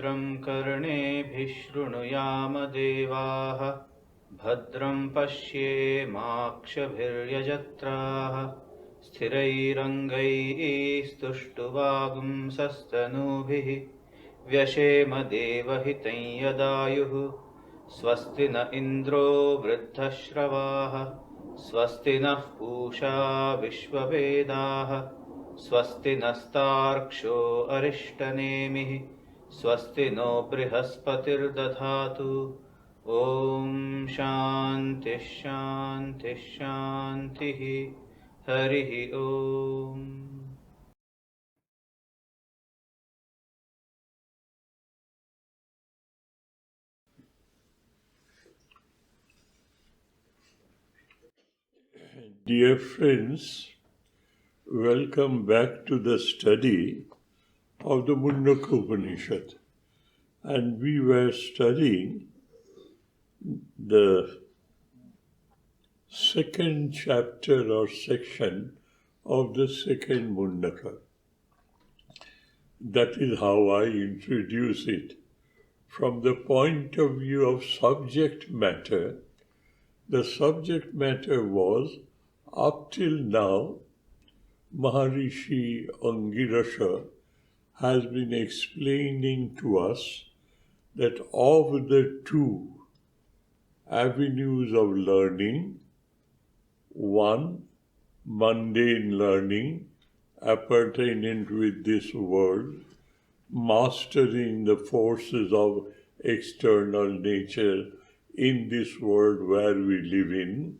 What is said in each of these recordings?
भद्रं कर्णेभिः शृणुयाम देवाः भद्रं पश्येमाक्षभिर्यजत्राः स्थिरैरङ्गैस्तुष्टुवागुंसस्तनूभिः व्यशेम देवहितं यदायुः स्वस्ति न इन्द्रो वृद्धश्रवाः स्वस्ति नः पूषा विश्ववेदाः स्वस्ति नस्तार्क्ष्यो अरिष्टनेमिः स्वस्ति नो बृहस्पतिर्दधातु। ॐ शान्तिः शान्तिः शान्तिः। हरिः ॐ। Dear friends, welcome back to the study of the Mundaka Upanishad. And we were studying the second chapter or section of the second Mundaka. That is how I introduce it. From the point of view of subject matter, the subject matter was, up till now, Maharishi Angirasha has been explaining to us that of the two avenues of learning, one, mundane learning, appertainment with this world, mastering the forces of external nature in this world where we live in,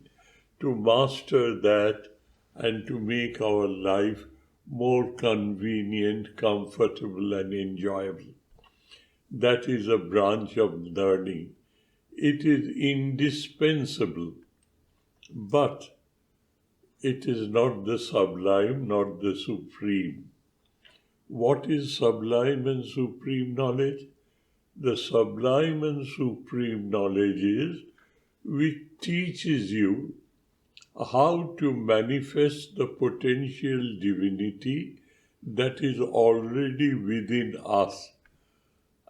to master that and to make our life more convenient, comfortable, and enjoyable. That is a branch of learning. It is indispensable, but it is not the sublime, not the supreme. What is sublime and supreme knowledge? The sublime and supreme knowledge is which teaches you how to manifest the potential divinity that is already within us.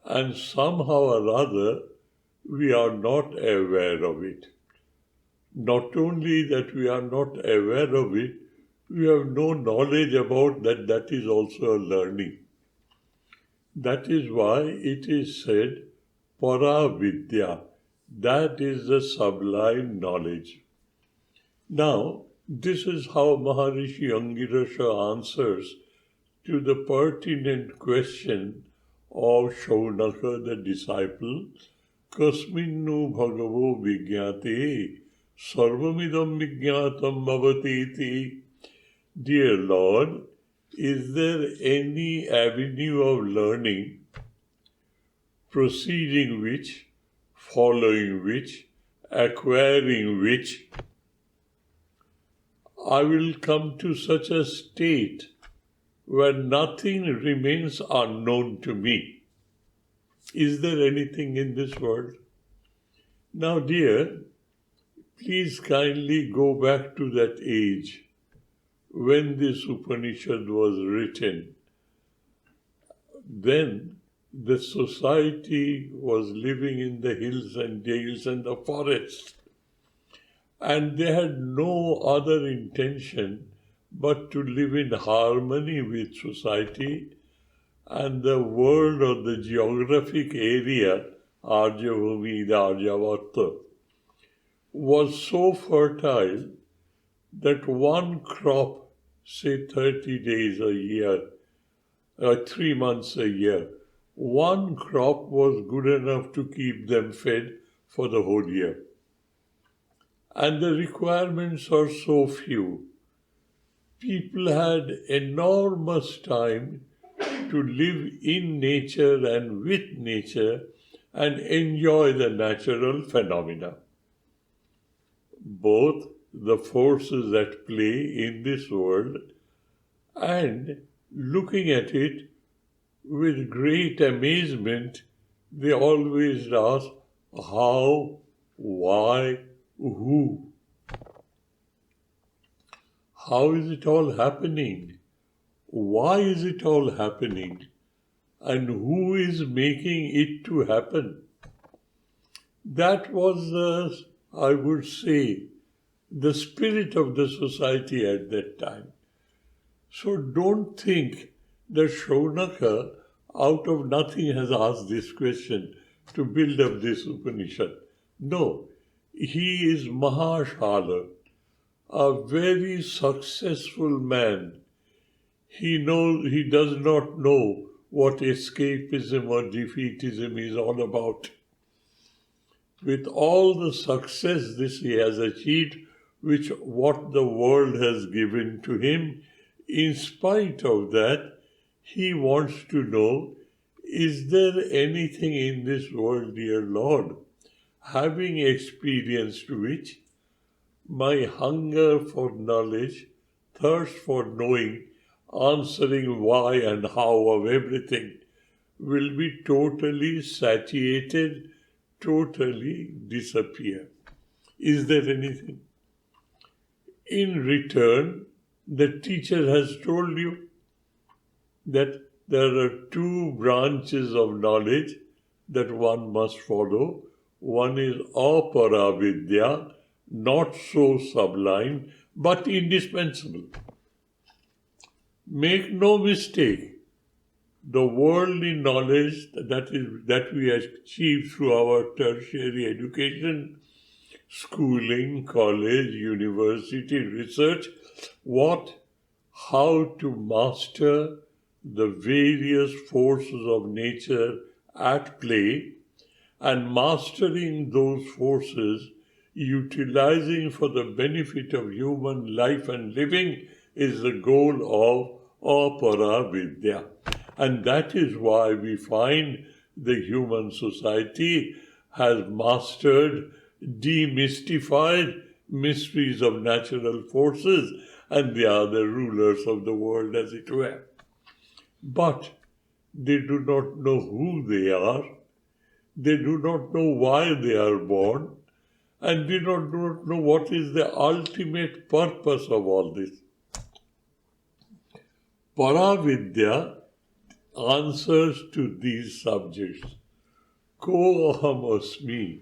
And somehow or other, we are not aware of it. Not only that we are not aware of it, we have no knowledge about that. That is also a learning. That is why it is said, para vidya. That is the sublime knowledge. Now, this is how Maharishi Angirasha answers to the pertinent question of Shaunaka the disciple, Kasminnu bhagavo vigyate sarvamidam vigyatam bhavatiti. Dear Lord, is there any avenue of learning proceeding which, following which, acquiring which, I will come to such a state where nothing remains unknown to me? Is there anything in this world? Now, dear, please kindly go back to that age when this Upanishad was written. Then the society was living in the hills and dales and the forests, and they had no other intention but to live in harmony with society, and the world or the geographic area, Arjavami, the Aryavarta, was so fertile that one crop, say 30 days a year, 3 months a year, one crop was good enough to keep them fed for the whole year. And the requirements are so few. People had enormous time to live in nature and with nature and enjoy the natural phenomena. Both the forces at play in this world and looking at it with great amazement, they always ask how, why, who. How is it all happening? Why is it all happening? and who is making it to happen. That was I would say, the spirit of the society at that time. So don't think that Shaunaka, out of nothing, has asked this question to build up this Upanishad. No, he is Mahashala, a very successful man. He does not know what escapism or defeatism is all about. With all the success this he has achieved, which what the world has given to him, in spite of that, he wants to know, is there anything in this world, dear Lord, having experienced which my hunger for knowledge, thirst for knowing, answering why and how of everything, will be totally satiated, totally disappear? Is there anything? In return, the teacher has told you that there are two branches of knowledge that one must follow. One is apara-vidya, not so sublime, but indispensable. Make no mistake, the worldly knowledge that we achieve through our tertiary education, schooling, college, university, research, how to master the various forces of nature at play, and mastering those forces, utilizing for the benefit of human life and living, is the goal of apara vidya. And that is why we find the human society has mastered, demystified mysteries of natural forces, and they are the rulers of the world, as it were. But they do not know who they are, they do not know why they are born, and they do not know what is the ultimate purpose of all this. Paravidya answers to these subjects. Ko aham asmi,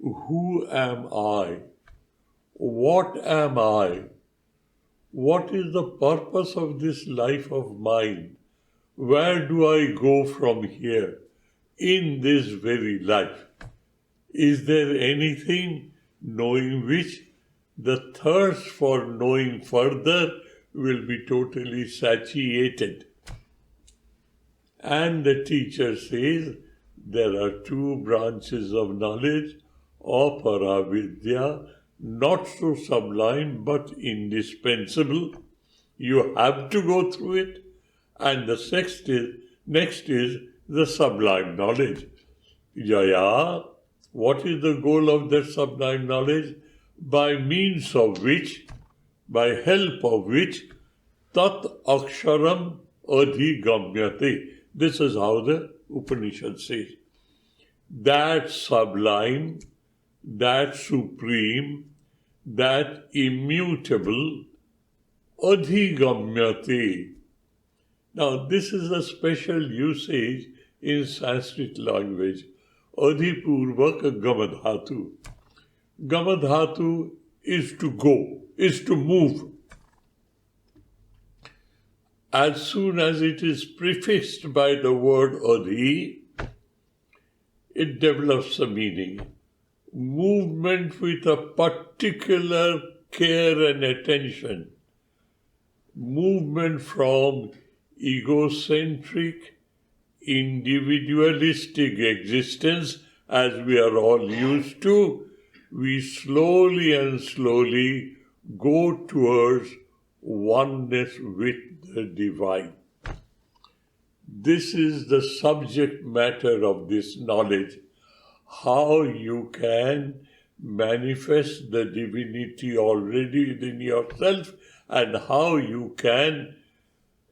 who am I? What am I? What is the purpose of this life of mine? Where do I go from here in this very life? Is there anything knowing which the thirst for knowing further will be totally satiated? And the teacher says there are two branches of knowledge, apara vidya, not so sublime but indispensable. You have to go through it. And the next is the sublime knowledge. Jaya, what is the goal of that sublime knowledge? By means of which, by help of which, tat aksharam adhigamyate. This is how the Upanishad says. That sublime, that supreme, that immutable, adhigamyate. Now, this is a special usage in Sanskrit language. Adhipurvak gamadhatu. Gamadhatu is to go, is to move. As soon as it is prefixed by the word adhi, it develops a meaning. Movement with a particular care and attention. Movement from egocentric, individualistic existence, as we are all used to, we slowly and slowly go towards oneness with the divine. This is the subject matter of this knowledge, how you can manifest the divinity already within yourself and how you can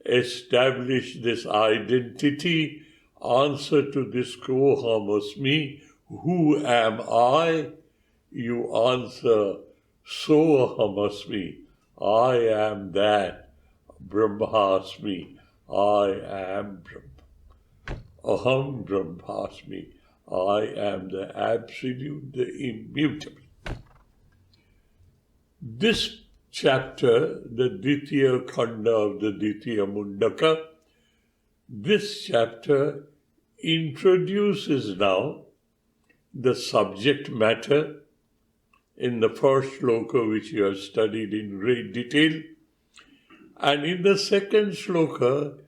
establish this identity, answer to this Koham Asmi, who am I? You answer, Soham Asmi, I am that, Brahmasmi, I am Brahma. Aham Brahmasmi. I am the absolute, the immutable. This chapter, the Ditya Khanda of the Ditya Mundaka, this chapter introduces now the subject matter in the first shloka, which you have studied in great detail. And in the second shloka,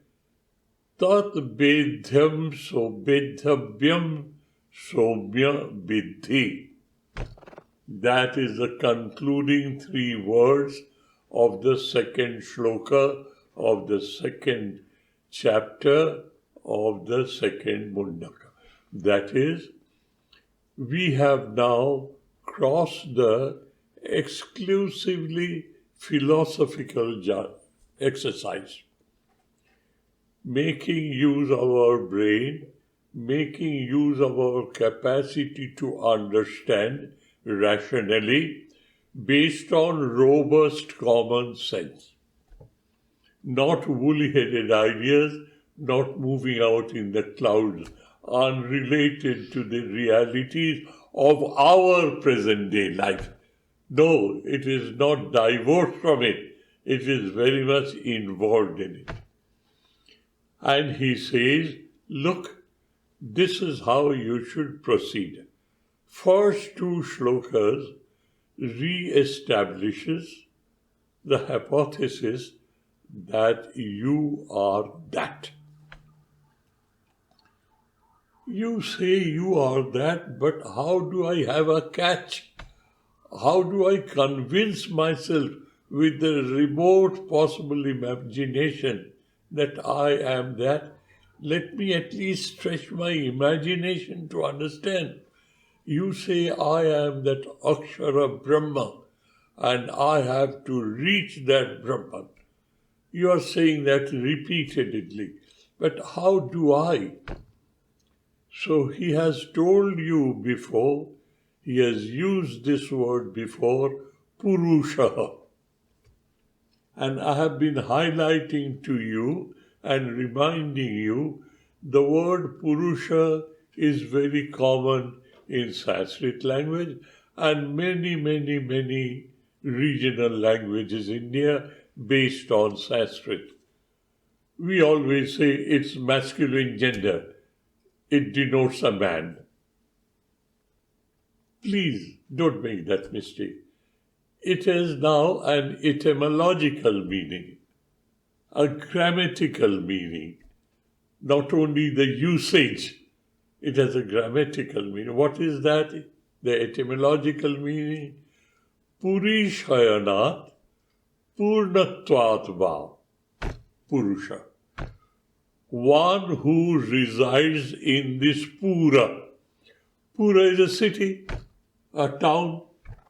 Tat bedhyam so bedhabhyam somya vidhi. That is the concluding three words of the second shloka of the second chapter of the second Mundaka. That is, we have now crossed the exclusively philosophical exercise, making use of our brain, making use of our capacity to understand rationally based on robust common sense. Not woolly-headed ideas, not moving out in the clouds, unrelated to the realities of our present-day life. No, it is not divorced from it. It is very much involved in it. And he says, look, this is how you should proceed. First two shlokas re-establishes the hypothesis that you are that. You say you are that, but how do I have a catch? How do I convince myself with the remote possible imagination that I am that? Let me at least stretch my imagination to understand. You say I am that Akshara Brahma and I have to reach that Brahman. You are saying that repeatedly. But how do I? So he has told you before, he has used this word before, Purusha. And I have been highlighting to you and reminding you, the word Purusha is very common in Sanskrit language and many regional languages in India based on Sanskrit. We always say it's masculine gender. It denotes a man. Please don't make that mistake. It has now an etymological meaning, a grammatical meaning, not only the usage. It has a grammatical meaning. What is that? The etymological meaning? Purishayanat Purnatvatva Purusha. One who resides in this Pura. Pura is a city, a town,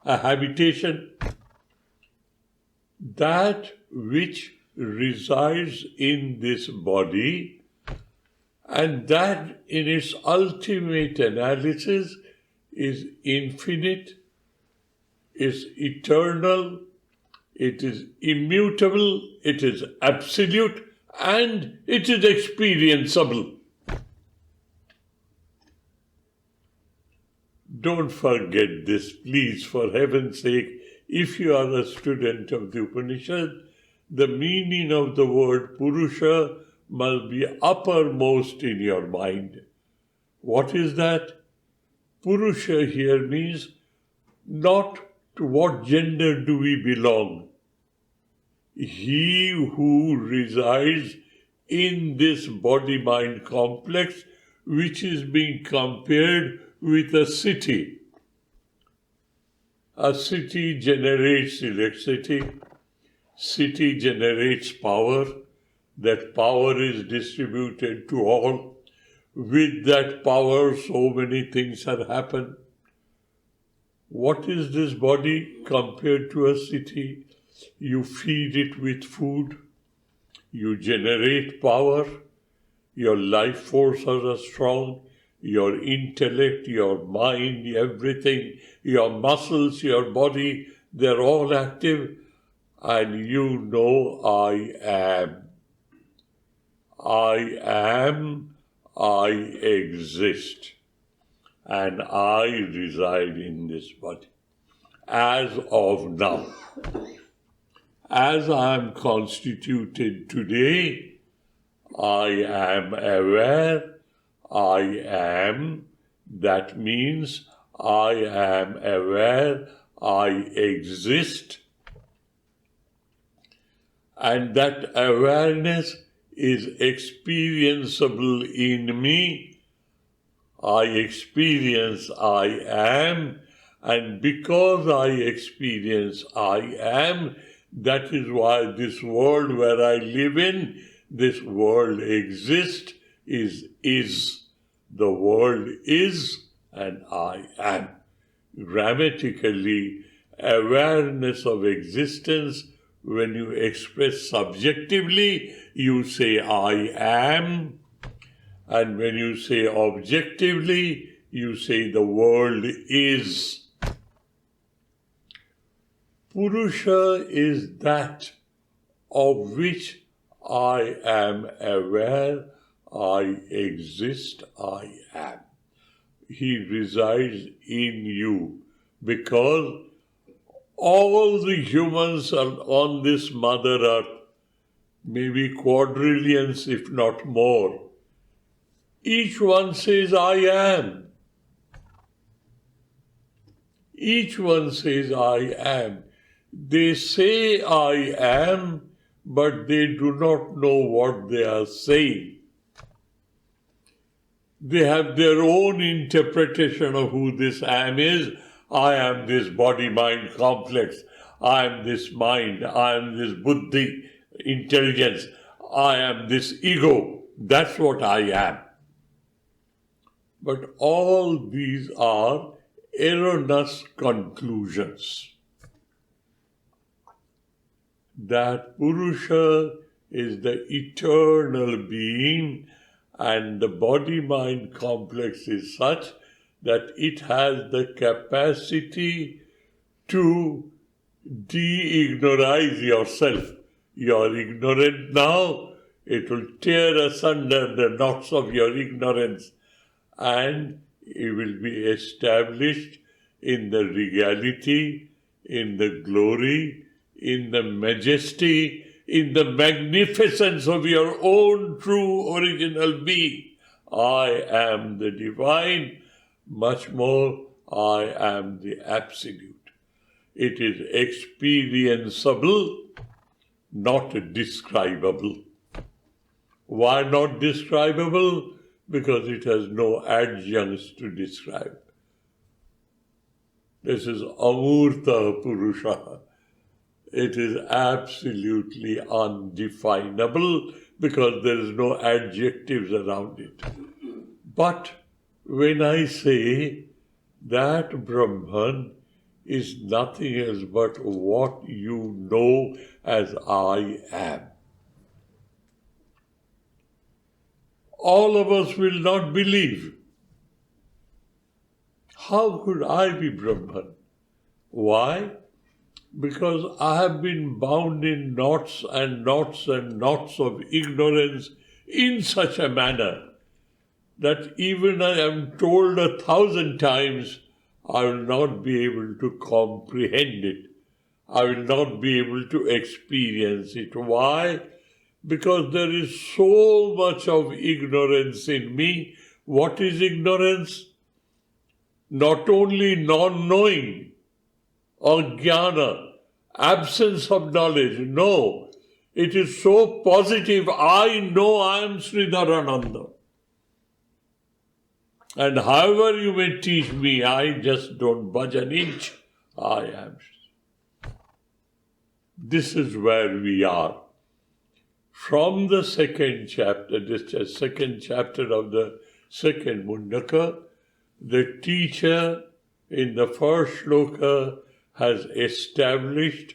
a habitation. That which resides in this body, and that in its ultimate analysis is infinite, is eternal, it is immutable, it is absolute, and it is experienceable. Don't forget this, please, for heaven's sake. If you are a student of the Upanishad, the meaning of the word Purusha must be uppermost in your mind. What is that? Purusha here means not to what gender do we belong. He who resides in this body-mind complex, which is being compared with a city. A city generates electricity, city generates power, that power is distributed to all. With that power, so many things have happened. What is this body compared to a city? You feed it with food, you generate power, your life forces are strong, your intellect, your mind, everything, your muscles, your body, they're all active, and you know I am. I am, I exist and I reside in this body. As of now, as I am constituted today, I am aware, I am. That means I am aware, I exist, and that awareness is experienceable in me. I experience I am, and because I experience I am, that is why this world where I live in, this world exists, is. The world is, and I am. Grammatically, awareness of existence, when you express subjectively, you say I am, and when you say objectively, you say the world is. Purusha is that of which I am aware, I exist, I am. He resides in you because all the humans are on this Mother Earth, maybe quadrillions if not more. Each one says, I am. Each one says, I am. They say, I am, but they do not know what they are saying. They have their own interpretation of who this am is. I am this body-mind complex. I am this mind. I am this buddhi, intelligence. I am this ego. That's what I am. But all these are erroneous conclusions. That Purusha is the eternal being, and the body-mind complex is such that it has the capacity to de-ignorize yourself. You are ignorant now, it will tear asunder the knots of your ignorance, and it will be established in the regality, in the glory, in the majesty, in the magnificence of your own true original being. I am the divine, much more, I am the absolute. It is experienceable, not describable. Why not describable? Because it has no adjuncts to describe. This is Amurta Purusha. It is absolutely undefinable because there is no adjectives around it. But when I say that Brahman is nothing else but what you know as I am, all of us will not believe. How could I be Brahman? Why? Because I have been bound in knots and knots and knots of ignorance in such a manner that even I am told 1,000 times, I will not be able to comprehend it. I will not be able to experience it. Why? Because there is so much of ignorance in me. What is ignorance? Not only non-knowing or jnana, absence of knowledge. No, it is so positive. I know I am Sridharananda. And however you may teach me, I just don't budge an inch. I am. This is where we are. From the second chapter, this is second chapter of the second Mundaka, the teacher in the first shloka has established,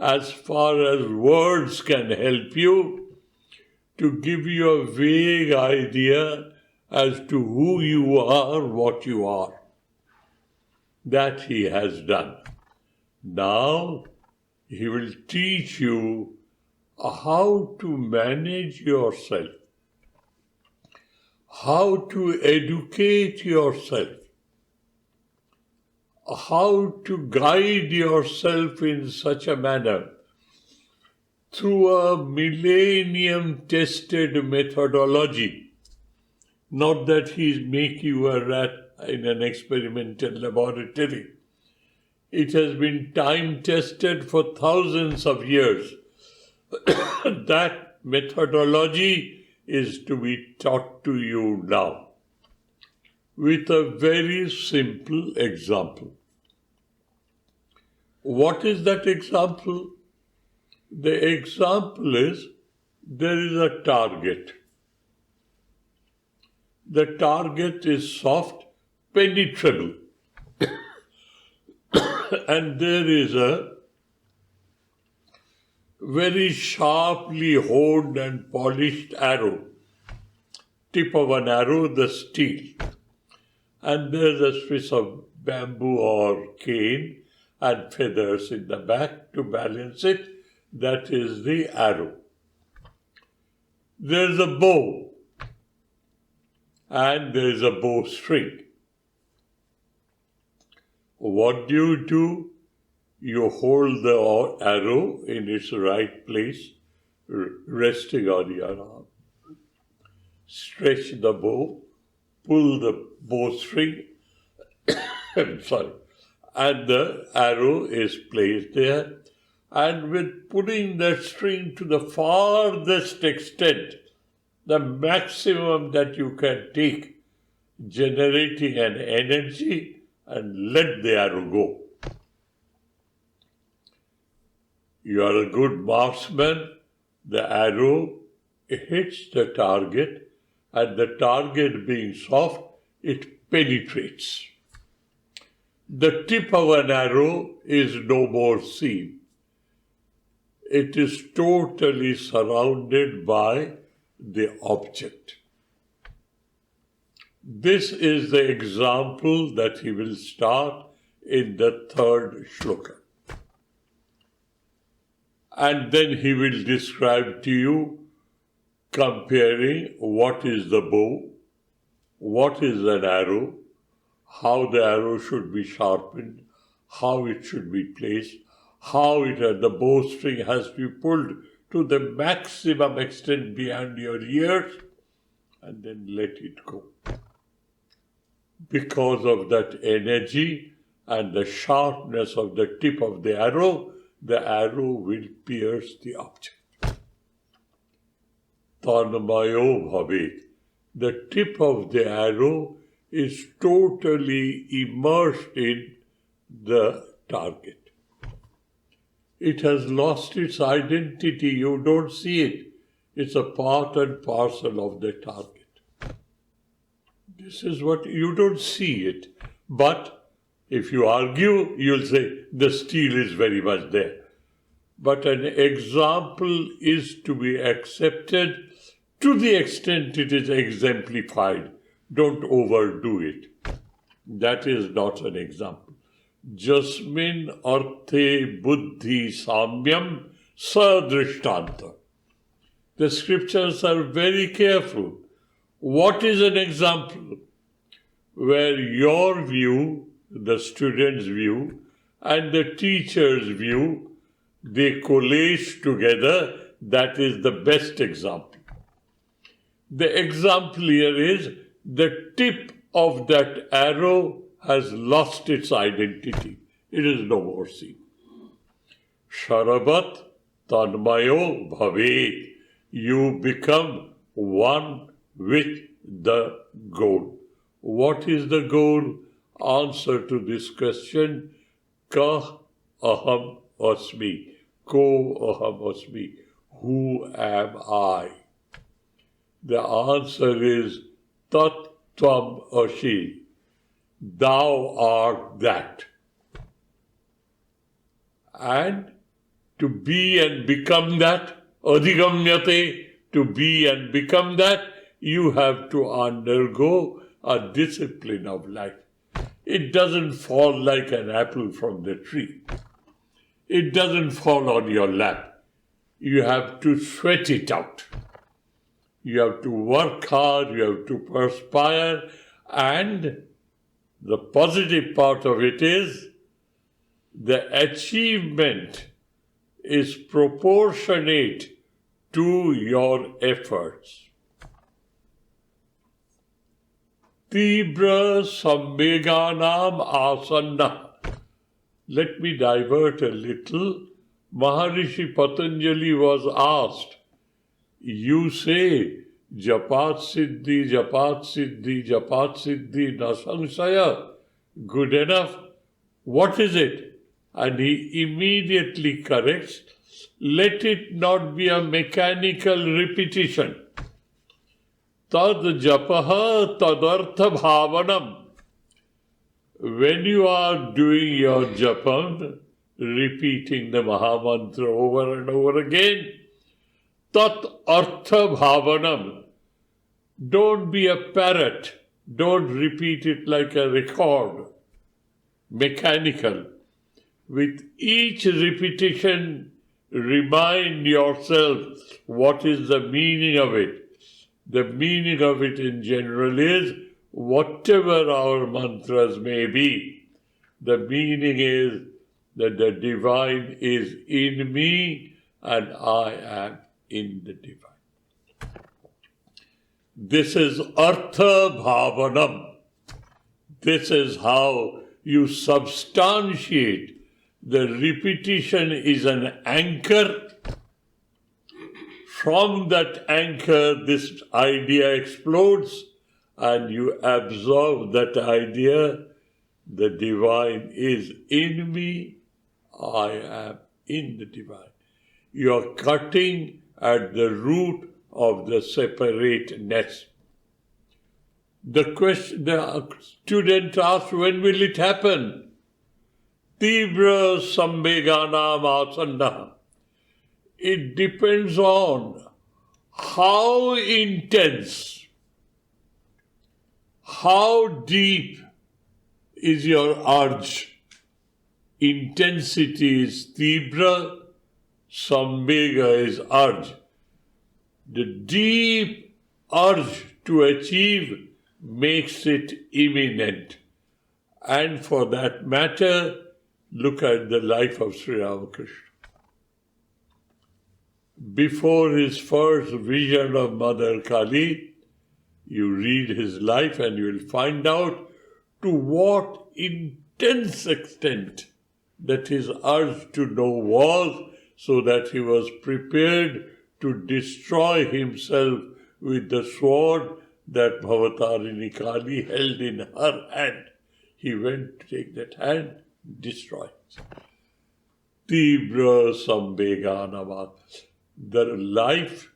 as far as words can help you, to give you a vague idea as to who you are, what you are. That he has done. Now, he will teach you how to manage yourself, how to educate yourself, how to guide yourself in such a manner through a millennium-tested methodology. Not that he's making you a rat in an experimental laboratory. It has been time-tested for thousands of years. That methodology is to be taught to you now with a very simple example. What is that example? The example is there is a target. The target is soft, penetrable. And there is a very sharply honed and polished arrow. Tip of an arrow, the steel. And there's a piece of bamboo or cane and feathers in the back to balance it. That is the arrow. There's a bow. And there's a bowstring. What do? You hold the arrow in its right place, resting on your arm. Stretch the bow, pull the bowstring, and the arrow is placed there. And with pulling that string to the farthest extent, the maximum that you can take, generating an energy, and let the arrow go. You are a good marksman. The arrow hits the target, and the target being soft, it penetrates. The tip of an arrow is no more seen. It is totally surrounded by the object. This is the example that he will start in the third shloka. And then he will describe to you, comparing what is the bow, what is an arrow, how the arrow should be sharpened, how it should be placed, how the bowstring has to be pulled to the maximum extent beyond your ears, and then let it go. Because of that energy and the sharpness of the tip of the arrow will pierce the object. Tanmayo bhavet. The tip of the arrow is totally immersed in the target. It has lost its identity. You don't see it. It's a part and parcel of the target. This is what you don't see it. But if you argue, you'll say the steel is very much there. But an example is to be accepted to the extent it is exemplified. Don't overdo it. That is not an example. Jasmin arthe buddhi samyam sadrishtanta. The scriptures are very careful. What is an example? Where your view, the student's view, and the teacher's view, they collage together, that is the best example. The example here is the tip of that arrow has lost its identity. It is no more seen. Sharabat tanmayo bhavet. You become one with the goal. What is the goal? Answer to this question, Kah aham asmi. Ko aham asmi. Who am I? The answer is Tat Tvam Ashi. Thou art that. And to be and become that, adhigamyate, to be and become that, you have to undergo a discipline of life. It doesn't fall like an apple from the tree. It doesn't fall on your lap. You have to sweat it out. You have to work hard, you have to perspire, and the positive part of it is the achievement is proportionate to your efforts. Tibra sambeganam asanna. Let me divert a little. Maharishi Patanjali was asked, you say japat siddhi, japat siddhi, japat siddhi, na samsaya. Good enough. What is it? And he immediately corrects, let it not be a mechanical repetition. Tad japaha tadartha bhavanam. When you are doing your japam, repeating the Mahamantra over and over again, tat artha bhavanam. Don't be a parrot. Don't repeat it like a record. Mechanical. With each repetition, remind yourself what is the meaning of it. The meaning of it in general is, whatever our mantras may be, the meaning is that the divine is in me and I am in the divine. This is artha bhavanam. This is how you substantiate. The repetition is an anchor. From that anchor, this idea explodes and you absorb that idea. The divine is in me, I am in the divine. You are cutting at the root of the separateness. The student asks, when will it happen? Tibra sambeganam asanna. It depends on how intense, how deep is your urge. Intensity is tibra, sambega is urge. The deep urge to achieve makes it imminent. And for that matter, look at the life of Sri Ramakrishna. Before his first vision of Mother Kali, you read his life and you will find out to what intense extent that his urge to know was, so that he was prepared to destroy himself with the sword that Bhavatarini Kali held in her hand. He went to take that hand, destroy it. Tibra sambeganama. The life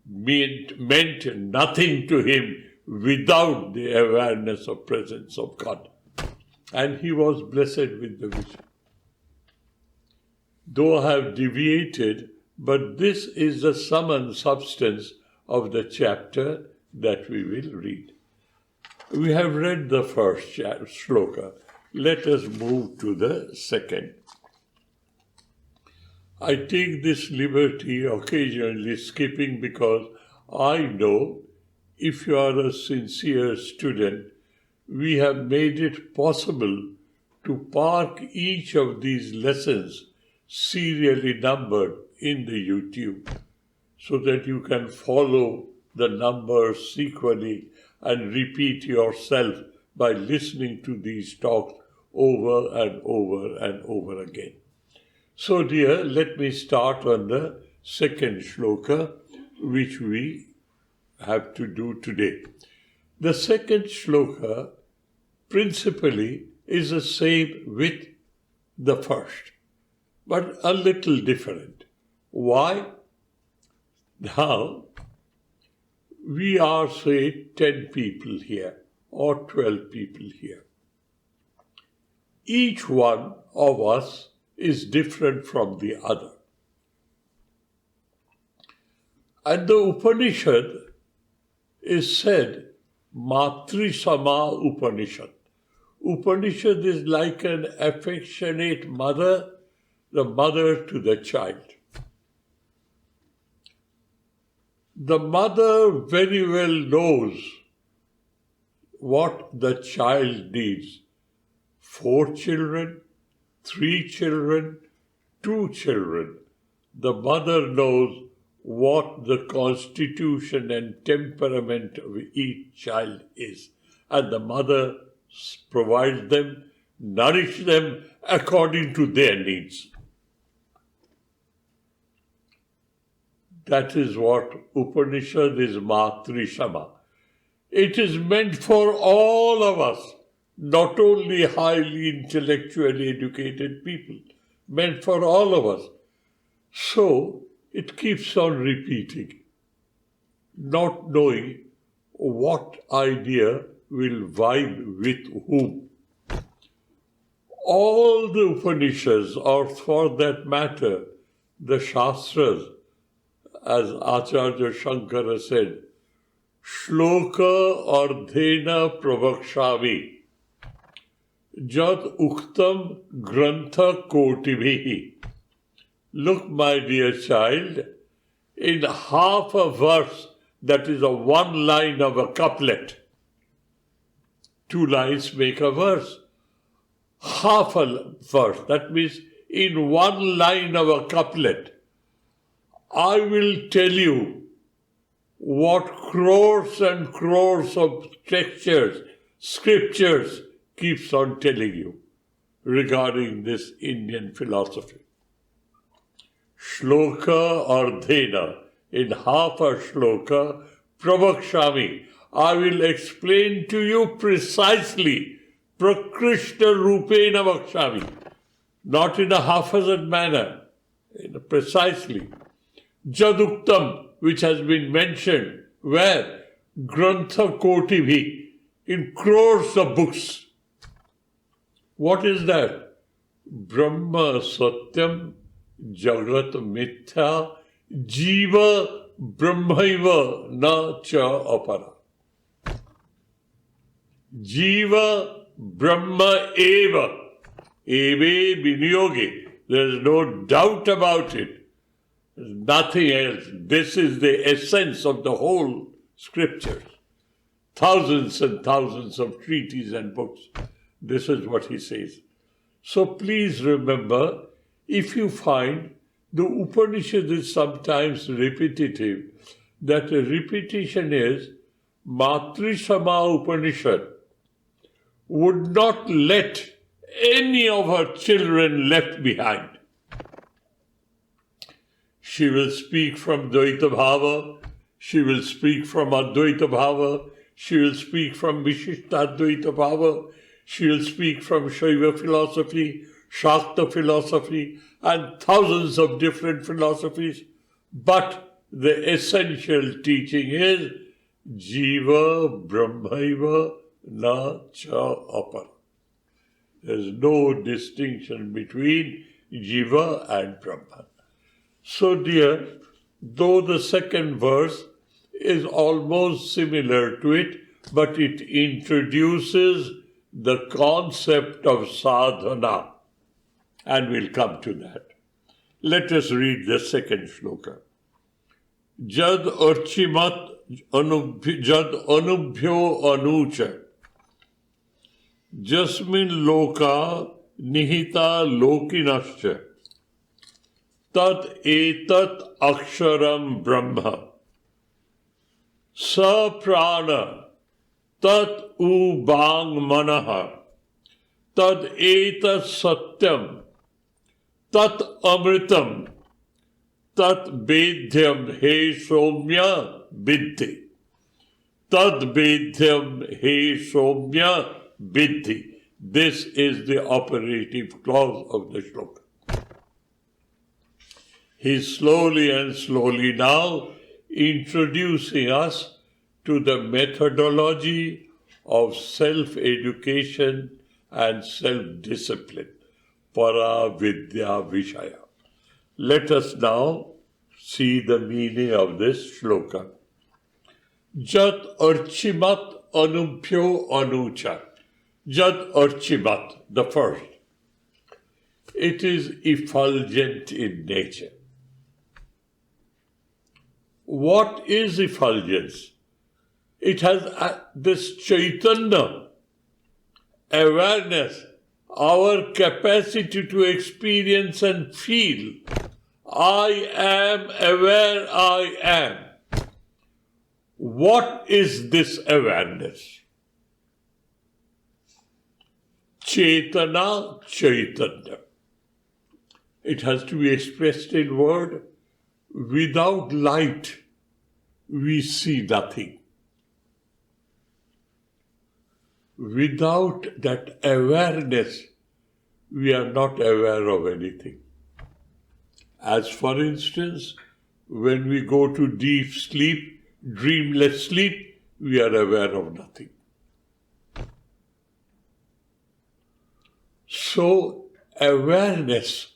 meant nothing to him without the awareness of presence of God. And he was blessed with the vision. Though I have deviated, but this is the sum and substance of the chapter that we will read. We have read the first shloka. Let us move to the second. I take this liberty occasionally skipping because I know if you are a sincere student, we have made it possible to park each of these lessons serially numbered in the YouTube so that you can follow the numbers sequentially and repeat yourself by listening to these talks over and over and over again. So dear, let me start on the second shloka, which we have to do today. The second shloka principally is the same with the first, but a little different. Why? Now, we are, say, 10 people here or 12 people here. Each one of us is different from the other. And the Upanishad is said, Matri Sama Upanishad. Upanishad is like an affectionate mother, the mother to the child. The mother very well knows what the child needs. 4 children, 3 children, 2 children. The mother knows what the constitution and temperament of each child is. And the mother provides them, nourishes them according to their needs. That is what Upanishad is Matrishama. It is meant for all of us, not only highly intellectually educated people, meant for all of us. So, it keeps on repeating, not knowing what idea will vibe with whom. All the Upanishads, or for that matter, the Shastras, as Acharya Shankara said, Shloka ardhena pravakshami jad uktam grantha kotibhihi. Look, my dear child, in half a verse, that is a 1 line of a couplet. 2 lines make a verse. Half a verse, that means in 1 line of a couplet, I will tell you what crores and crores of scriptures keeps on telling you regarding this Indian philosophy. Shloka ardhena, in half a shloka, pravakshami, I will explain to you precisely, prakrishta rupena vakshami, not in a haphazard manner, precisely. Jaduktam, which has been mentioned, where? Grantha Kotibhi, in crores of books. What is that? Brahma Satyam Jagat Mithya Jiva Brahmaiva Na Cha Apara. Jiva Brahma Eva. Eve Vinyoge. There is no doubt about it. Nothing else. This is the essence of the whole scriptures. Thousands and thousands of treatises and books. This is what he says. So please remember, if you find the Upanishad is sometimes repetitive, that a repetition is Matrishama Upanishad would not let any of her children left behind. She will speak from Dvaita Bhava, she will speak from Advaita Bhava, she will speak from Vishishtadvaita Bhava, she will speak from Shaiva philosophy, Shakta philosophy, and thousands of different philosophies. But the essential teaching is Jiva Brahmaiva Na Cha Apara. There is no distinction between Jiva and Brahman. So dear, though the second verse is almost similar to it, but it introduces the concept of sadhana, and we'll come to that. Let us read the second shloka. Jad archimat jad anubhyo anucha jasmin loka nihita lokinascha tat etat aksharam brahma sa prana tat ubang manaha tad etat satyam tat amritam tat bedhyam he somya biddhi. Tad bedhyam he somya biddhi. This is the operative clause of the shloka. He's slowly and slowly now introducing us to the methodology of self-education and self-discipline. Para Vidya Vishaya. Let us now see the meaning of this shloka. Jat archimat anubhyo anucha. Jat archimat, the first. It is effulgent in nature. What is effulgence? It has this Chaitanya, awareness, our capacity to experience and feel. I am aware I am. What is this awareness? Chaitana, Chaitanya. It has to be expressed in word. Without light, we see nothing. Without that awareness, we are not aware of anything. As for instance, when we go to deep sleep, dreamless sleep, we are aware of nothing. So, awareness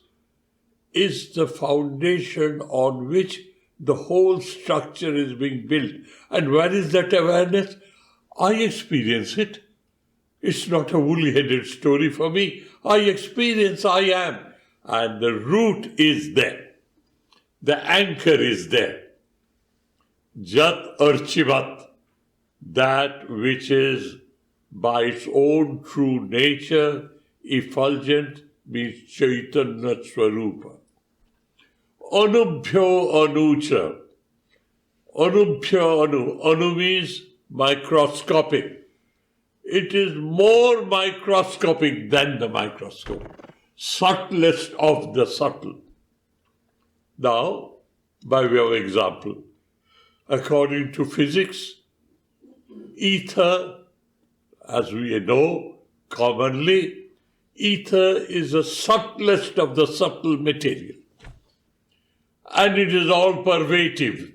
is the foundation on which the whole structure is being built. And where is that awareness? I experience it. It's not a woolly-headed story for me. I experience I am. And the root is there. The anchor is there. Jat archivat, that which is by its own true nature effulgent, means Chaitanya Swarupa. Anubhyo anucha. Anubhyo anu. Anu means microscopic. It is more microscopic than the microscope. Subtlest of the subtle. Now, by way of example, according to physics, ether, as we know commonly, ether is the subtlest of the subtle material. And it is all pervasive.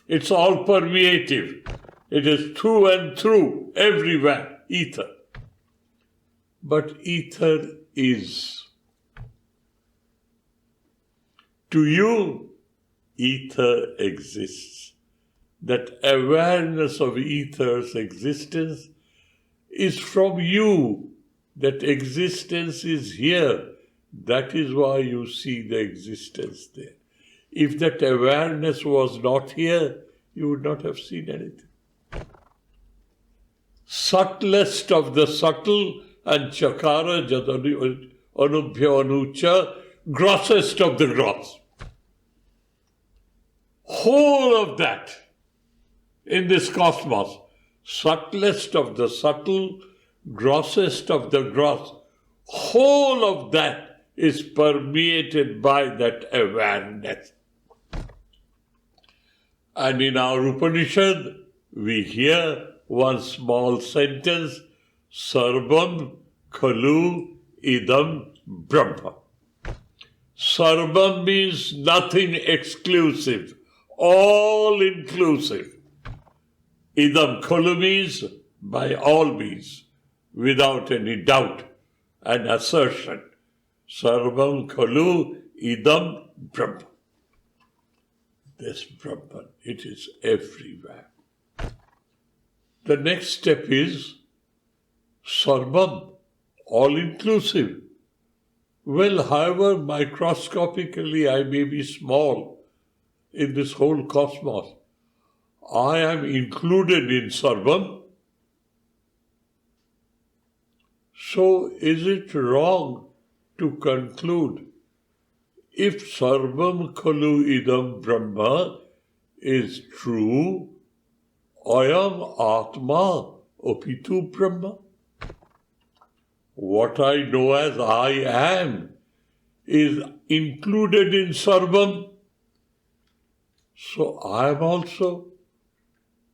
It's all permeative. It is through and through, everywhere, ether. But ether is. To you, ether exists. That awareness of ether's existence is from you. That existence is here. That is why you see the existence there. If that awareness was not here, you would not have seen anything. Subtlest of the subtle and chakara jadanu anubhya anucha, grossest of the gross. Whole of that in this cosmos, subtlest of the subtle, grossest of the gross, whole of that is permeated by that awareness. And in our Upanishad, we hear one small sentence, Sarvam Khalu Idam Brahma. Sarvam means nothing exclusive, all inclusive. Idam Khalu means by all means, without any doubt and assertion. Sarvam Khalu Idam Brahma. This Brahman, it is everywhere. The next step is Sarvam, all-inclusive. Well, however microscopically I may be small in this whole cosmos, I am included in Sarvam. So is it wrong to conclude if Sarvam Khalu Idam Brahma is true, Ayam Atma Apitu Brahma? What I know as I am is included in Sarvam. So I am also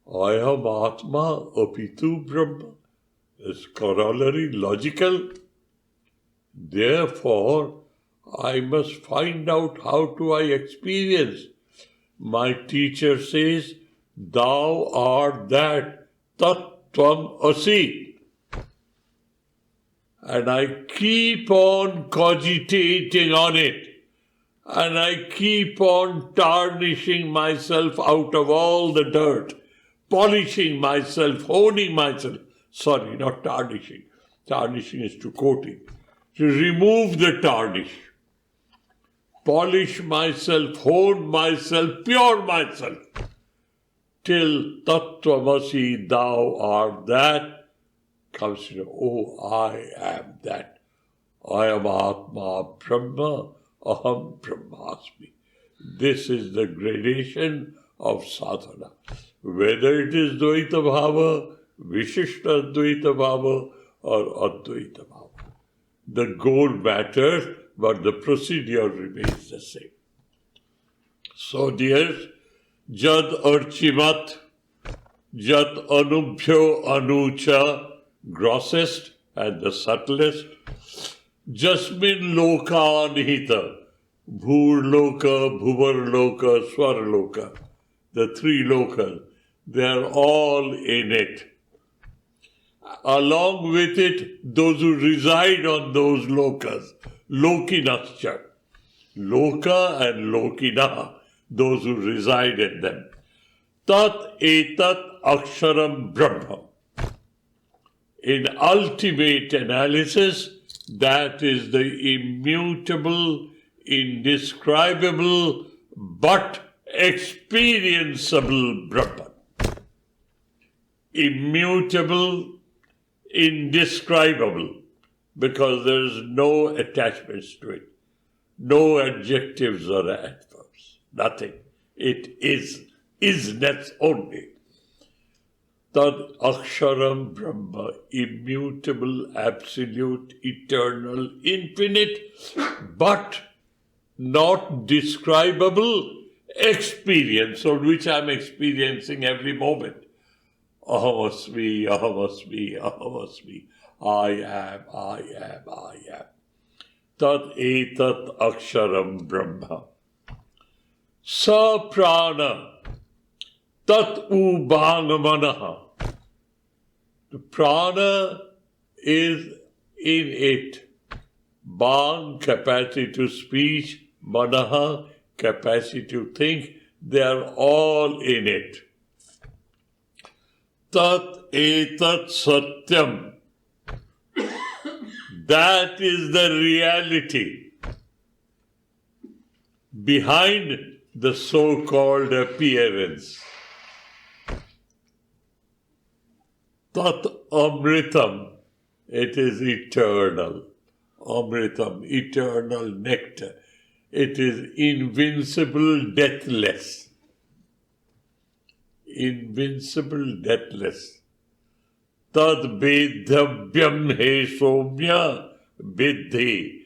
Ayam Atma Apitu Brahma. It's corollary, logical. Therefore, I must find out how do I experience. My teacher says, thou art that, tat tvam asi. And I keep on cogitating on it. And I keep on tarnishing myself out of all the dirt, polishing myself, honing myself. Sorry, not tarnishing. Tarnishing is to coating. To remove the tarnish. polish myself, hone myself, pure myself, till Tattvamasi, thou art that, comes to know, oh, I am that. I am Atma Brahma, Aham Brahmasmi. This is the gradation of sadhana. Whether it is Dvaita Bhava, Vishishta Dvaita Bhava, or Advaita Bhava. The goal matters, but the procedure remains the same. So, dears, Jad Archimat, Jad Anubhyo Anucha, grossest and the subtlest, Jasmin Loka Nihita, Bhur Loka, Bhuvar Loka, Swar Loka, the three lokas, they are all in it. Along with it, those who reside on those lokas, Lokinascha, Loka and Lokina, those who reside in them. Tat etat aksharam brahma. In ultimate analysis, that is the immutable, indescribable, but experienceable Brahman. Immutable, indescribable, because there is no attachments to it, no adjectives or adverbs, nothing. It is isness only. Tad aksharam Brahma, immutable, absolute, eternal, infinite, but not describable experience, on which I am experiencing every moment. Ahamasmi, ahamasmi, ahamasmi. I am, I am, I am. Tat etat aksharam Brahma. Sa prana, tat ubhangamanaha. The prana is in it. Bhang, capacity to speech, manaha, capacity to think, they are all in it. Tat etat satyam. That is the reality behind the so-called appearance. Tat amritam. It is eternal. Amritam, eternal nectar. It is invincible, deathless. Invincible, deathless. Tad bedhabhyam he somya bedhi.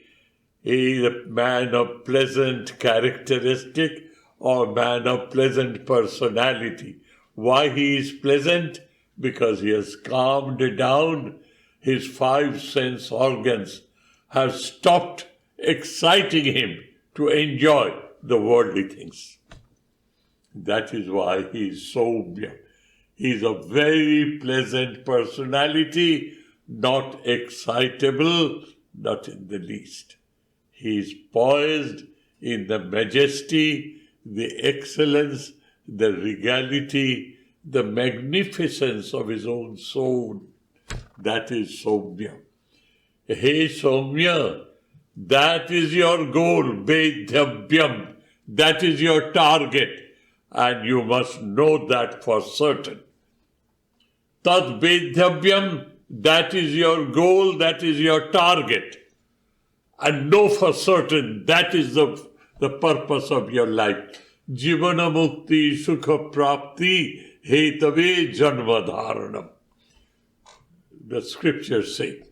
He is a man of pleasant characteristic or man of pleasant personality. Why he is pleasant? Because he has calmed down. His 5 sense organs have stopped exciting him to enjoy the worldly things. That is why he is so pure. He is a very pleasant personality, not excitable, not in the least. He is poised in the majesty, the excellence, the regality, the magnificence of his own soul. That is Somya. Hey Somya, that is your goal, Vedhyabhyam. That is your target, and you must know that for certain. Tad Vedhyabhyam, that is your goal, that is your target. And know for certain that is the purpose of your life. Jivana mukti sukha prapti hetave janma dharanam. The scriptures say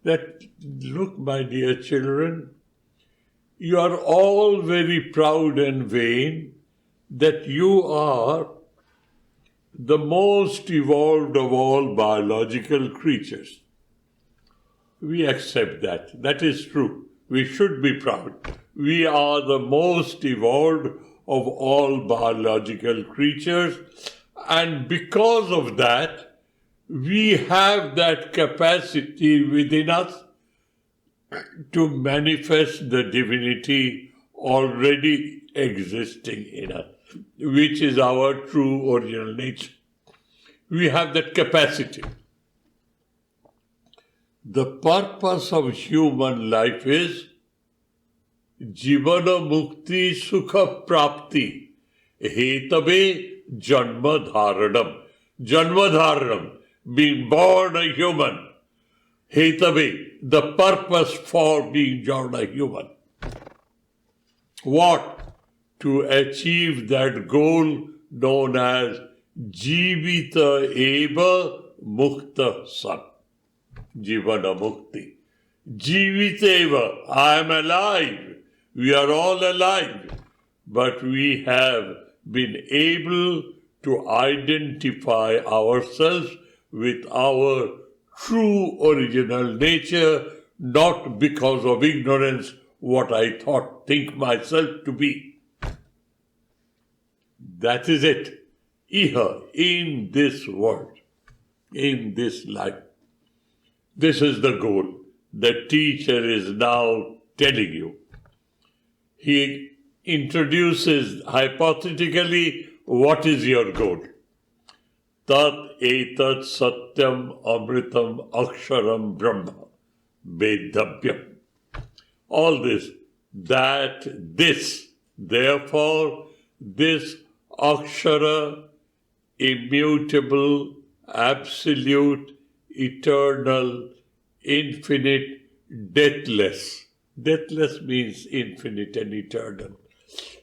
that, look, my dear children, you are all very proud and vain that you are the most evolved of all biological creatures. We accept that. That is true. We should be proud. We are the most evolved of all biological creatures, and because of that, we have that capacity within us to manifest the divinity already existing in us, which is our true original nature. We have that capacity. The purpose of human life is Jivana mukti sukha prapti hetave janma dharanam. Janma dharanam, being born a human. Hetave, the purpose for being born a human. What? To achieve that goal known as Jivita eva mukta san. Jivana mukti. Jivita eva, I am alive. We are all alive. But we have been able to identify ourselves with our true original nature, not because of ignorance, what I think myself to be. That is it. Iha, in this world, in this life. This is the goal. The teacher is now telling you. He introduces hypothetically what is your goal. Tat etat satyam amritam aksharam brahma vedabhyam. All this, that, this, therefore, this akshara, immutable, absolute, eternal, infinite, deathless. Deathless means infinite and eternal.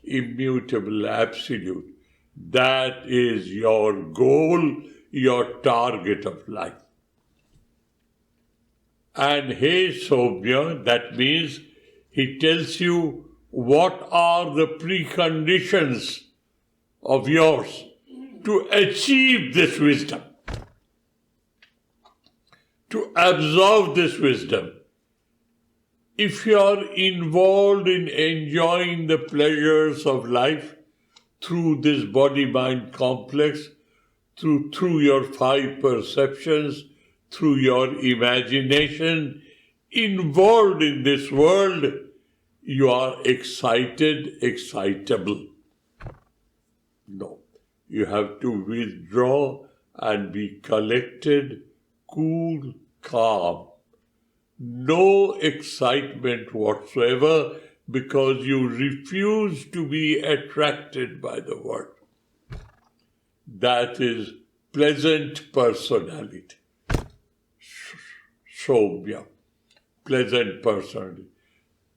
Immutable, absolute. That is your goal, your target of life. And hey Soumya, that means he tells you what are the preconditions of yours to achieve this wisdom, to absorb this wisdom. If you are involved in enjoying the pleasures of life through this body-mind complex, through your five perceptions, through your imagination, involved in this world, you are excited, excitable. No. You have to withdraw and be collected, cool, calm. No excitement whatsoever because you refuse to be attracted by the world. That is pleasant personality. Soumya, pleasant personality.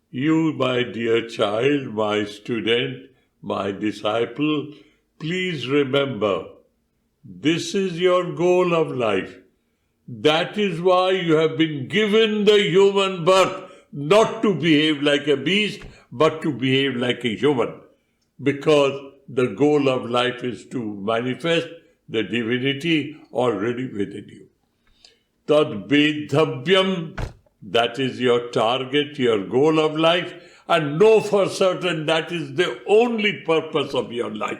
You, my dear child, my student, my disciple, please remember, this is your goal of life. That is why you have been given the human birth, not to behave like a beast, but to behave like a human. Because the goal of life is to manifest the divinity already within you. Tad vedabhyam, that is your target, your goal of life, and know for certain that is the only purpose of your life.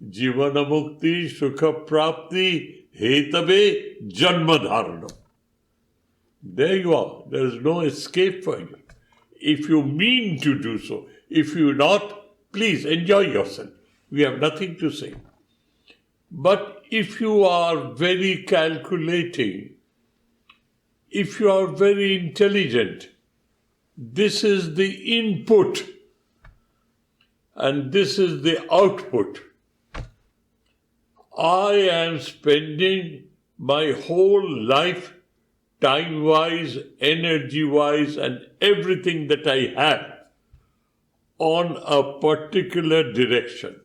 Jivana mukti sukha prapti hetave janma dharanam. There you are. There is no escape for you. If you mean to do so, if you not, please enjoy yourself. We have nothing to say. But if you are very calculating, if you are very intelligent, this is the input and this is the output. I am spending my whole life, time-wise, energy-wise, and everything that I have on a particular direction.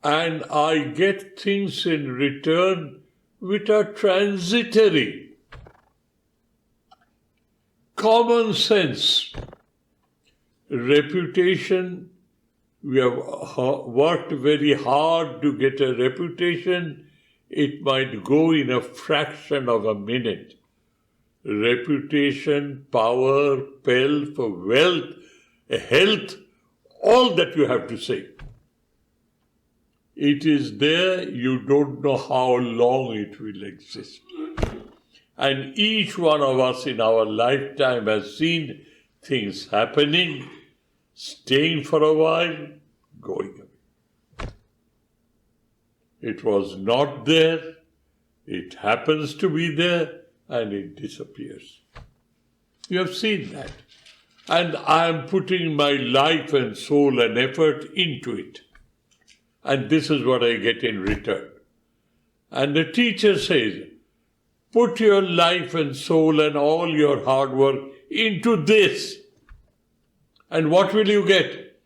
And I get things in return which are transitory. Common sense, reputation. We have worked very hard to get a reputation. It might go in a fraction of a minute. Reputation, power, pelf, wealth, health, all that you have to say. It is there, you don't know how long it will exist. And each one of us in our lifetime has seen things happening, staying for a while, going away. It was not there, it happens to be there, and it disappears. You have seen that. and I am putting my life and soul and effort into it. And this is what I get in return. And the teacher says, put your life and soul and all your hard work into this. And what will you get?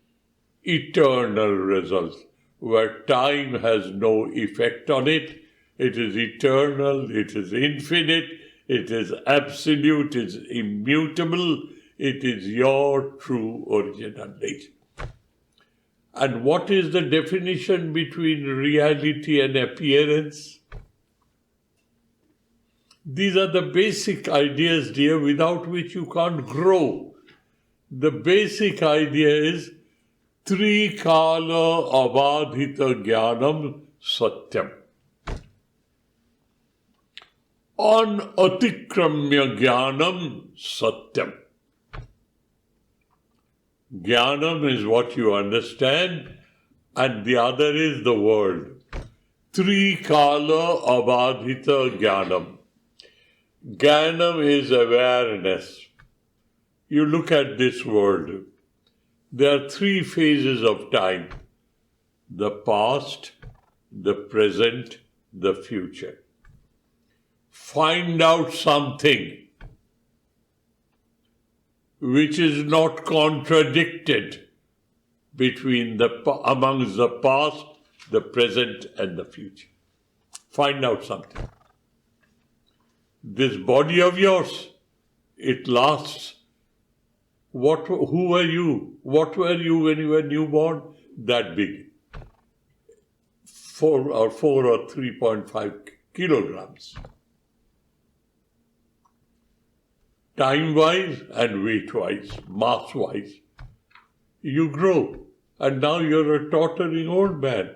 Eternal results, where time has no effect on it. It is eternal, it is infinite, it is absolute, it is immutable, it is your true original nature. And what is the definition between reality and appearance? These are the basic ideas, dear, without which you can't grow. The basic idea is Trikala avadhita jnanam satyam. Anatikramya jnanam satyam. Jnanam is what you understand, and the other is the world. Trikala avadhita jnanam. Jnanam is awareness. You look at this world. There are three phases of time: the past, the present, the future. Find out something which is not contradicted amongst the past, the present, and the future. Find out something. This body of yours, it lasts. Who were you? What were you when you were newborn? That big. 4 or 3.5 kilograms. Time-wise and weight-wise, mass-wise. You grow, and now you're a tottering old man.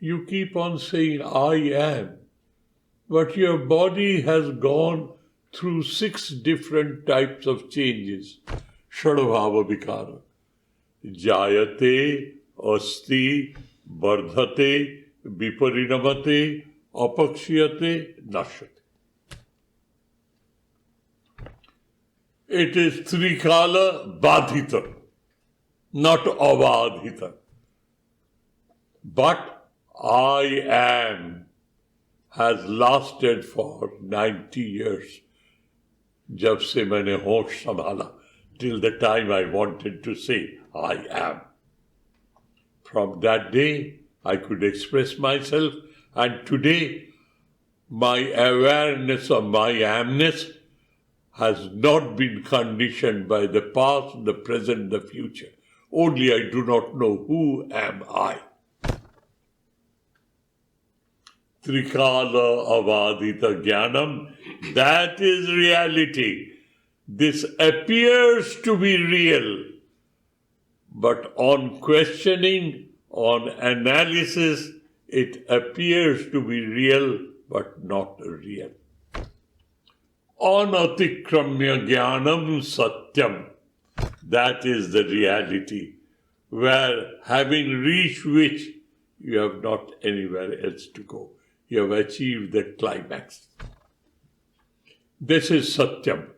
You keep on saying, I am. But your body has gone through 6 different types of changes. Shadabhava vikara. Jayate, asti, bardhate, viparinamate, apakshiyate, nashyate. It is Trikala Badhita, not Avadhita. But I am has lasted for 90 years. Jab se maine hosh sambhala, till the time I wanted to say, I am. From that day, I could express myself, and today, my awareness of my amness has not been conditioned by the past, the present, the future. Only I do not know who am I. Trikala avadita jnanam, that is reality. This appears to be real, but on questioning, on analysis, it appears to be real, but not real. Anatikramya jnanam satyam. That is the reality, where having reached which, you have not anywhere else to go. You have achieved the climax. This is satyam.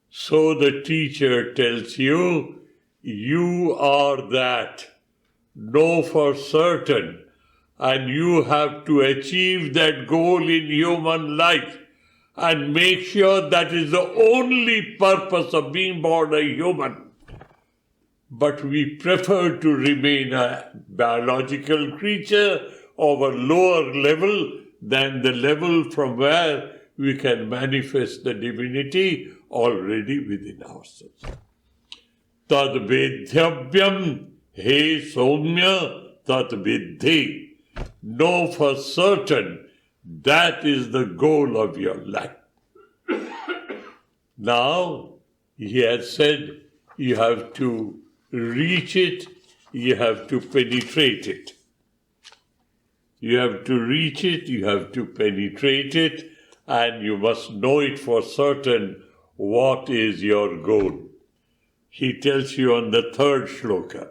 So the teacher tells you, you are that. Know for certain. And you have to achieve that goal in human life. And make sure that is the only purpose of being born a human. But we prefer to remain a biological creature of a lower level than the level from where we can manifest the divinity already within ourselves. Tad vedhyabhyam he soumya tat vidhi. Know for certain that is the goal of your life. Now, he has said you have to reach it, you have to penetrate it. You have to reach it, you have to penetrate it, and you must know it for certain what is your goal. He tells you on the 3rd shloka.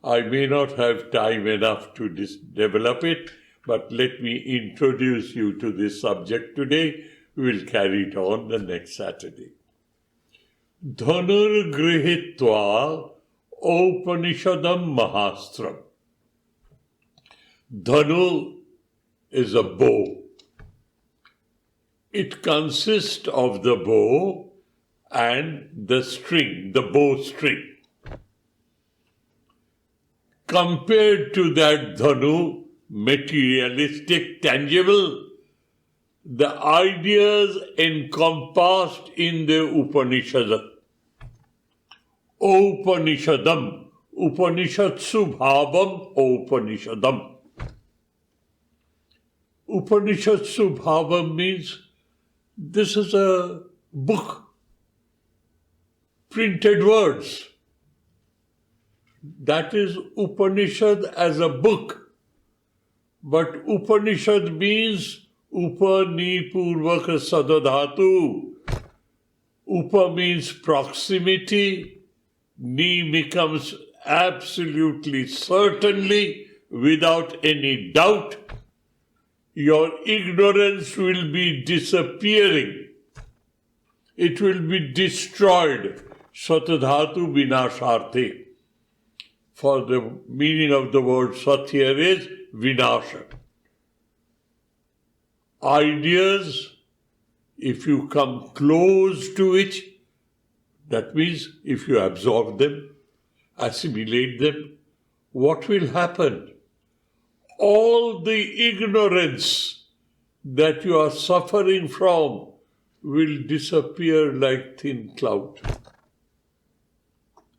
I may not have time enough to develop it, but let me introduce you to this subject today. We will carry it on the next Saturday. Dhanur grihitva Upanishadam Mahastram. Dhanu is a bow. It consists of the bow and the string, the bow string. Compared to that dhanu, materialistic, tangible, the ideas encompassed in the Upanishad. Upanishadam, Upanishatsu bhavam Upanishadam. Upanishatsu bhavam means this is a book, printed words. That is Upanishad as a book. But Upanishad means Upa ni purvaka sadadhatu. Upa means proximity. Ni becomes absolutely, certainly, without any doubt. Your ignorance will be disappearing. It will be destroyed. Satadhatu vinasharthe. For the meaning of the word sat here is vinasha. Ideas, if you come close to it, that means if you absorb them, assimilate them, what will happen? All the ignorance that you are suffering from will disappear like thin cloud.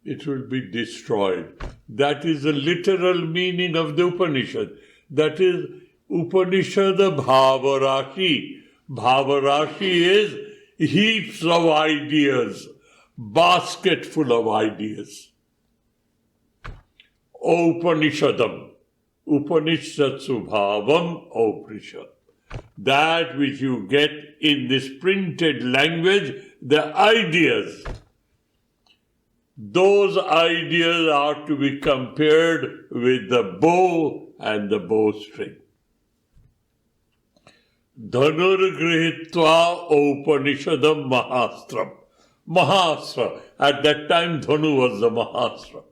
It will be destroyed. That is the literal meaning of the Upanishad. That is Upanishad Bhavarashi. Bhavarashi is heaps of ideas, basket full of ideas. Upanishadam. Upanishatsu bhavam Upanishad. That which you get in this printed language, the ideas. Those ideas are to be compared with the bow and the bowstring. Dhanur grihitva Upanishadam Mahastram. Mahastra. At that time, Dhanu was the Mahastra.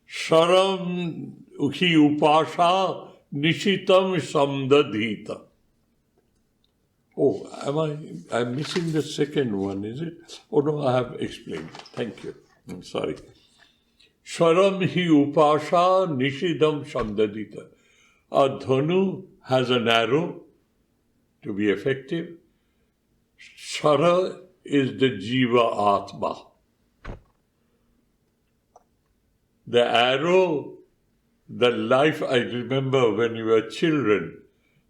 Sharam hi upasha nishitam samdadhita. Oh, I'm missing the second one, is it? Oh no, I have explained. Thank you. I'm sorry. Sharam hi upasha nishidam samdadhita. A dhanu has an arrow to be effective. Shara is the jiva atma. The arrow, the life, I remember when we were children,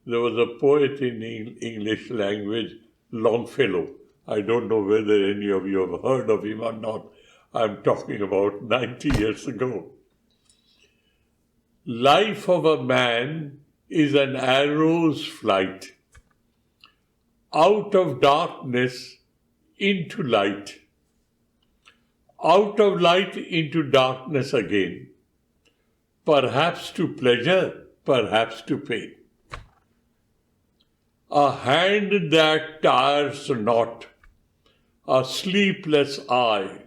there was a poet in English language, Longfellow. I don't know whether any of you have heard of him or not. I'm talking about 90 years ago. Life of a man is an arrow's flight. Out of darkness into light. Out of light into darkness again. Perhaps to pleasure, perhaps to pain. A hand that tires not, a sleepless eye,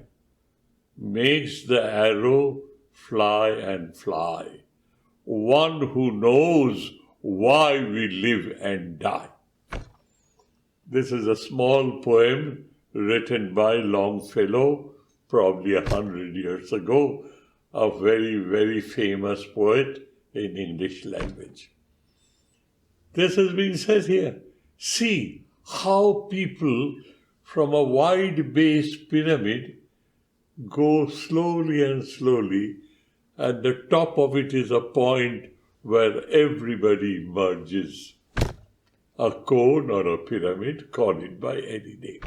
makes the arrow fly and fly. One who knows why we live and die. This is a small poem written by Longfellow, probably 100 years ago, a very, very famous poet in English language. This has been said here. See how people from a wide base pyramid go slowly and slowly. At the top of it is a point where everybody merges. A cone or a pyramid, call it by any name.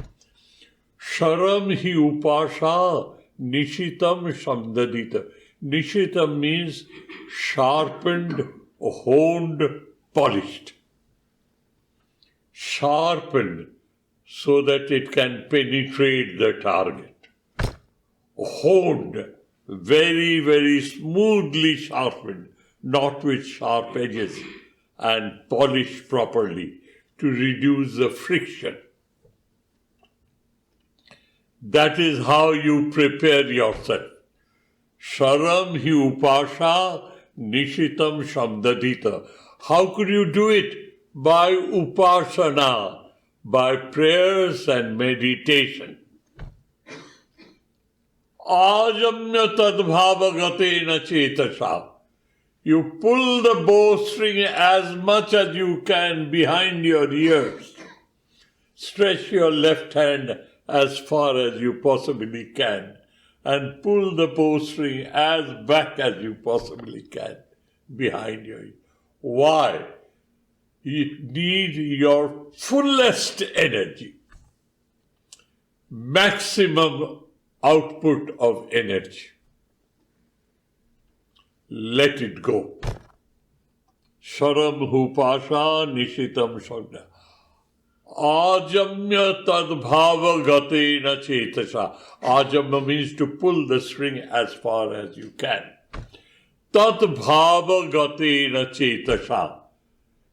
Sharam hi upasha nishitam samdadita. Nishitam means sharpened, honed, polished. Sharpened so that it can penetrate the target. Honed, very, very smoothly sharpened, not with sharp edges, and polished properly to reduce the friction. That is how you prepare yourself. Sharam hi upasha nishitam shamdadita. How could you do it? By upasana, by prayers and meditation. Ajamya tadbhavagatena chetasa. You pull the bowstring as much as you can behind your ears. Stretch your left hand as far as you possibly can and pull the bowstring as back as you possibly can behind your ears. Why? You need your fullest energy, maximum output of energy. Let it go. Sharam hupasha nishitam shagna. Ajamya tadbhava gatena chetasa. Ajamya means to pull the string as far as you can. Tadbhava gatena chetasa.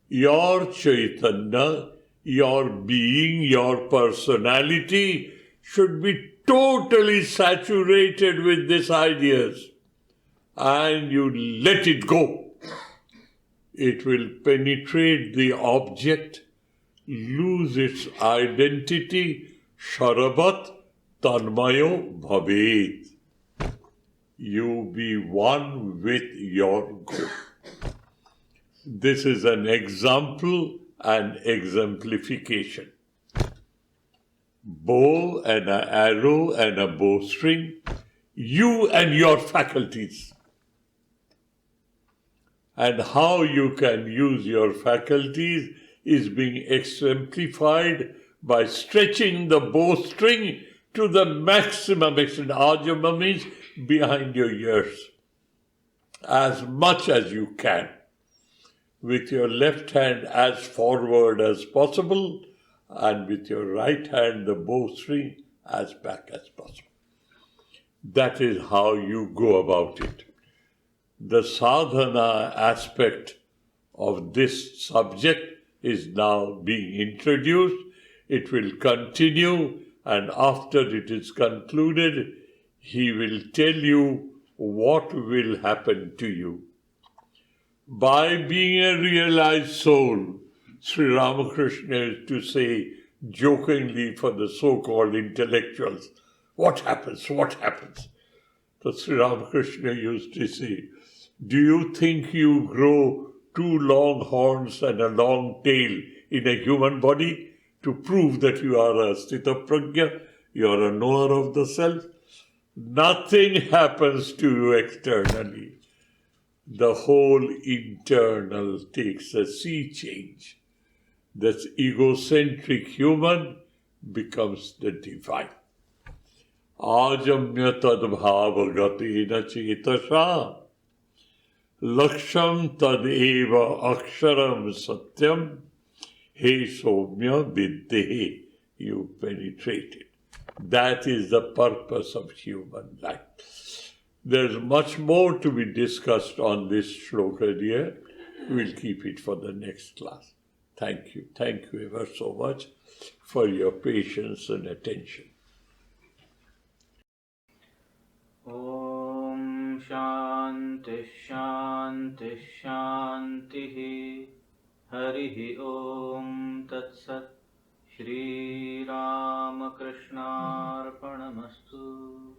Your Chaitanya, your being, your personality should be totally saturated with these ideas. And you let it go. It will penetrate the object, lose its identity, sharabat tanmayo bhavet. You be one with your good. This is an example and exemplification. Bow and an arrow and a bowstring, you and your faculties. And how you can use your faculties is being exemplified by stretching the bowstring to the maximum extent. Ajama means behind your ears, as much as you can, with your left hand as forward as possible, and with your right hand the bowstring as back as possible. That is how you go about it. The sadhana aspect of this subject is now being introduced. It will continue, and after it is concluded, he will tell you what will happen to you. By being a realized soul, Sri Ramakrishna used to say jokingly for the so-called intellectuals, what happens, what happens? So Sri Ramakrishna used to say, do you think you grow two long horns and a long tail in a human body to prove that you are a sthita prajna, you are a knower of the self? Nothing happens to you externally. The whole internal takes a sea change. This egocentric human becomes the divine. Ajamya tadbhava gatena chetasa. Laksham tadeva aksharam satyam. He somya viddehe. You penetrate it. That is the purpose of human life. There's much more to be discussed on this shloka, dear. We'll keep it for the next class. Thank you. Thank you ever so much for your patience and attention. Om Shanti Shanti Shanti Harihi Om Tat Sat Shri Ramakrishna Arpanamastu.